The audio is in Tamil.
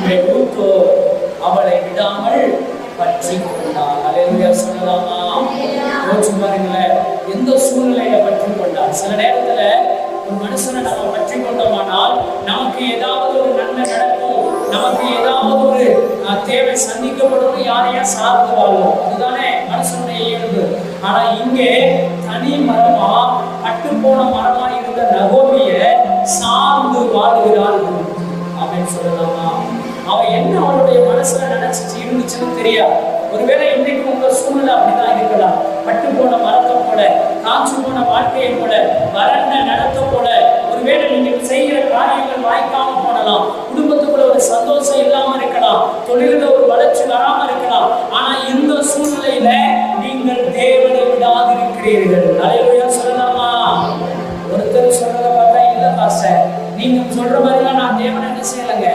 ரூத்தோ அவளை விடாமல் பற்றி கொண்டார். அல்லேலூயா சொல்லலாமா? யோசிச்சு பாருங்களேன், எந்த சூழ்நிலையில பற்றி கொண்டார். சில நேரத்துல ஒரு மனுஷனை நம்ம பற்றி கொண்டோமானால் நமக்கு ஏதாவது ஒரு நன்மை நடக்கும், நமக்கு ஏதாவது ஒரு தேவை சந்திக்கப்படும், யாரையா சார்ந்து வாழ்வோம். அதுதானே மனுஷனுடைய இயல்பு. ஆனா இங்கே தனி மரமா கட்டு போன மரமா இருந்த நகோமிய சார்ந்து வாழ்கிறாள் அப்படின்னு சொல்லலாமா? அவ என்ன அவளுடைய மனசுல நினைச்சிட்டு இருந்துச்சுன்னு தெரியாது. ஒருவேளை இன்னைக்கு உங்க சூழ்நிலை அப்படிதான் இருக்கலாம். பட்டு போன மரத்தை போல, காய்ச்சி போன வாழ்க்கையை போல, வறண்ட நடத்த போல, ஒருவேளை நீங்க செய்கிற காரியங்கள் வாய்க்காம போனலாம், குடும்பத்துக்குள்ள ஒரு சந்தோஷம் இல்லாம இருக்கலாம், தொழில ஒரு வளர்ச்சி வராம இருக்கலாம். ஆனா இந்த சூழ்நிலையில நீங்கள் தேவனை விடாதிருக்கிறீர்கள். அல்லேலூயா சொல்லலாமா? ஒருத்தர் சொல்றத பார்த்தா இல்ல பாஸ்டர், நீங்க சொல்ற மாதிரிலாம் நான் தேவனை என்ன செய்யலைங்க,